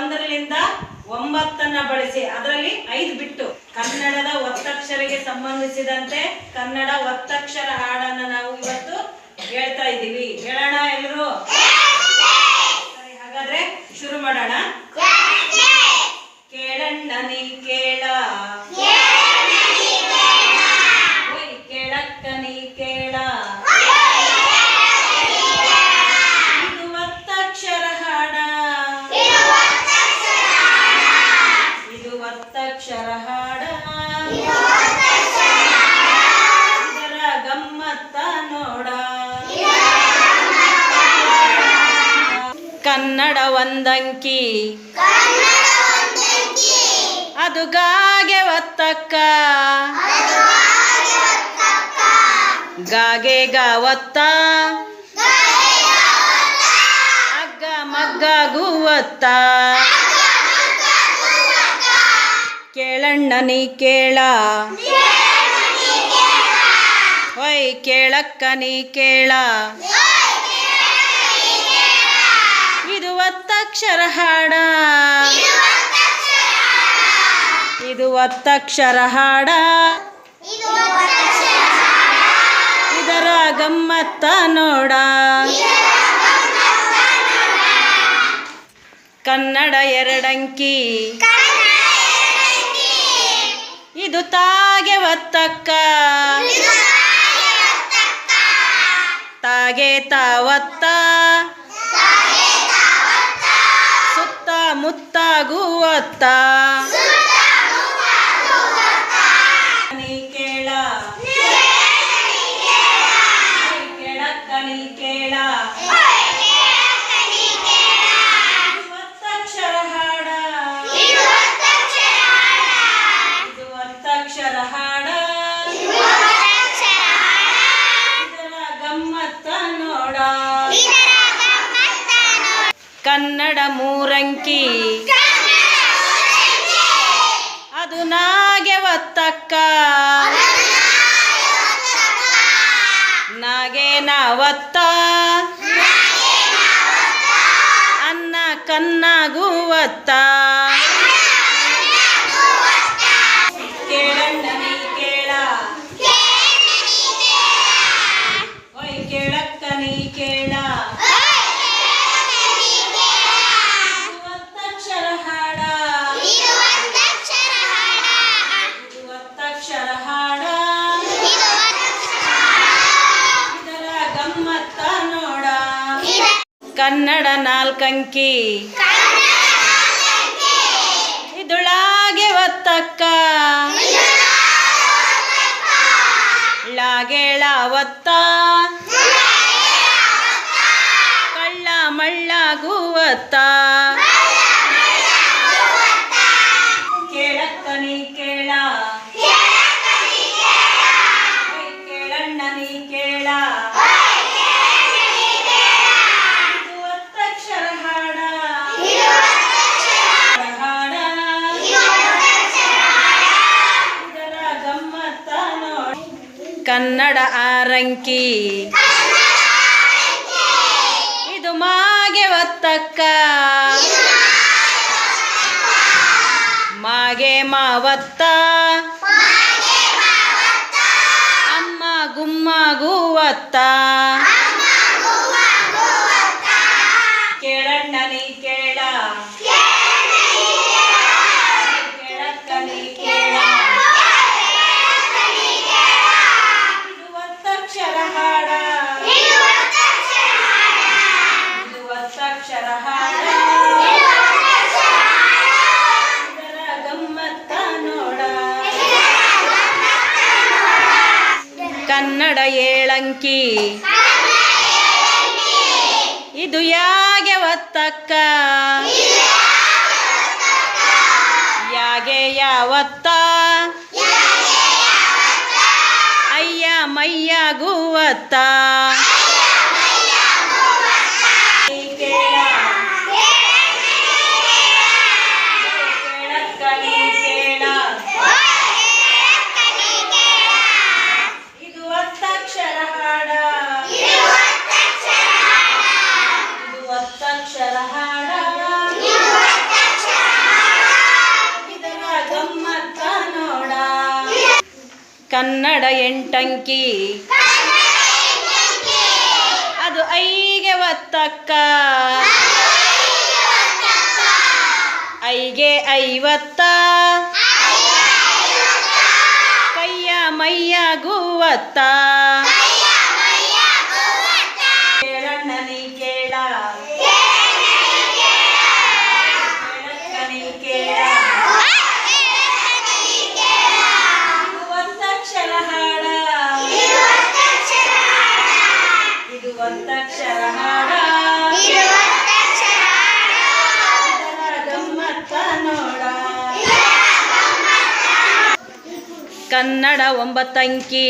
1ರಿಂದ 9 ಬಳಸಿ ಅದರಲ್ಲಿ 5 ಬಿಟ್ಟು ಕನ್ನಡದ ಒತ್ತಕ್ಷರಿಗೆ ಸಂಬಂಧಿಸಿದಂತೆ ಕನ್ನಡ ಒತ್ತಕ್ಷರ ಹಾಡನ್ನು ನಾವು ಇವತ್ತು ಹೇಳ್ತಾ ಇದ್ದೀವಿ. ಹೇಳೋಣ ಎಲ್ಲರೂ? ಸರಿ, ಹಾಗಾದ್ರೆ ಶುರು ಮಾಡೋಣ. ಕೇಳಣ್ಣ ನೀ ಕೇಳ, ಓಯ್ ಕೇಳಕ್ಕ ನೀ ಕೇಳ, ಇದು ಒತ್ತಕ್ಷರ ಹಾಡ, ಇದು ಒತ್ತಕ್ಷರ ಹಾಡ, ಇದರ ಗಮ್ಮತ್ತ ನೋಡ. ಕನ್ನಡ ಒಂದಂಕಿ ಅದು ಗಾಗೆ ಒತ್ತಕ್ಕ, ಗಾಗೆ ಗಾ ಒತ್ತ, ಅಗ್ಗ ಮಗ್ಗ ಗೂವತ್ತ. ಕೇಳಣ್ಣ ನೀ ಕೇಳ, ಹೊಯ್ ಕೇಳಕ್ಕ ನೀ ಕೇಳ, ಇದು ಒತ್ತಕ್ಷರ ಹಾಡ, ಇದು ಒತ್ತಕ್ಷರ ಹಾಡ, ಇದರ ಗಮ್ಮತ್ತ ನೋಡ. ಕನ್ನಡ ಎರಡಂಕಿ ಇದು ತಾಗೆ ಒತ್ತಕ್ಕ, ತಾಗೆ ತಾ ಒತ್ತ, ಸುತ್ತ ಮುತ್ತ ಗೂವತ್ತ. ನೀ ಕೇಳ, ಕೇಳಕ್ಕ ನೀ ಕೇಳ, ಒತ್ತಕ್ಷರ ಹಾಡ, ಇದು ಒತ್ತಕ್ಷರ ಹಾಡ, ಇದರ ಗಮ್ಮತ್ತ ನೋಡ. ಕನ್ನಡ ಮೂರಂಕಿ ಅದು ನಾಗೆ ಒತ್ತಕ್ಕ, ನಾಗೆ ನಾ ಒತ್ತ, ಅನ್ನ ಕನ್ನ ಗೂವತ್ತ. ಕೇಳಣ್ಣ ನೀ ಕೇಳ, ಓಯ್ ಕೇಳಕ್ಕ ನೀ ಕೇಳ, ಒತ್ತಕ್ಷರ ಹಾಡ, ಒತ್ತಕ್ಷರ ಹಾಡ, ಇದರ ಗಮ್ಮತ್ತ ನೋಡ. ಕನ್ನಡ ನಾಲ್ಕಂಕಿ ಇದುಳಾಗೆ ಒತ್ತಕ್ಕ, ಳಾಗೆಳ ಒತ್ತ, ಕಳ್ಳ ಮಳ್ಳ ಗೂವತ್ತ. ಕೇಳಕ್ಕ ನೀ ಕೇಳ, ಕೇಳಣ್ಣ ನೀ ಕೇಳ, ಇದು ಒತ್ತಕ್ಷರ ಹಾಡ, ಹಾಡ, ಇದರ ಗಮ್ಮತ್ತ ನೋಡ. ಕನ್ನಡ ಆರಂಕಿ ಇದು ಮಾಗೆ ಒತ್ತಕ್ಕ, ಮಾಗೆ ಮಾವತ್ತ, ಅಮ್ಮ ಗುಮ್ಮ ಗೂವತ್ತ. ಕೇಳಣ್ಣ ನೀ ಕೇಳ, ಕೇಳಕ್ಕ ನೀ ಕೇಳ, ಇದು ಒತ್ತಕ್ಷರ ಹಾಡ, ಇದು ಒತ್ತಕ್ಷರ ಹಾಡ, ಇದರ ಗಮ್ಮತ್ತ ನೋಡ. ಕನ್ನಡ ಏಳಂಕಿ ಇದು ಯಾಗೆ ಒತ್ತಕ್ಕ, ಯಾಗೆ ಯಾವತ್ತ, ಅಯ್ಯ ಮಯ್ಯ ಗೂವತ್ತ. ಕೇಳಕ್ಕ ನೀ ಕೇಳ, ಇದು ಒತ್ತಕ್ಷರ ಹಾಡ, ಇದು ಒತ್ತಕ್ಷರ ಹಾಡ, ಕನ್ನಡ ಎಂಟಂಕಿ ಅದು ಐಗೆ ಒತ್ತಕ್ಕ ಐಗೆ 50 ಕೈಯ ಮೈಯ ಗೂವತ್ತ ಕೇಳಣ್ಣ ನೀ ಕೇಳ ಕೇಳಕ್ಕ ನೀ ಕೇಳ ಇದು ಒತ್ತಕ್ಷರ ಹಾಡ ಇದು ಒತ್ತಕ್ಷರ ಹಾಡ ಕನ್ನಡ 9 ಅಂಕಿ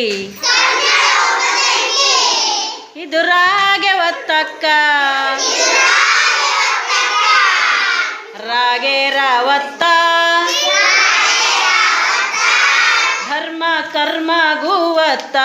ಇದು ರಾಗೆ ಒತ್ತಕ್ಕ ರಾಗೆ ರಾವತ್ತ ಧರ್ಮ ಕರ್ಮ ಗೂವತ್ತ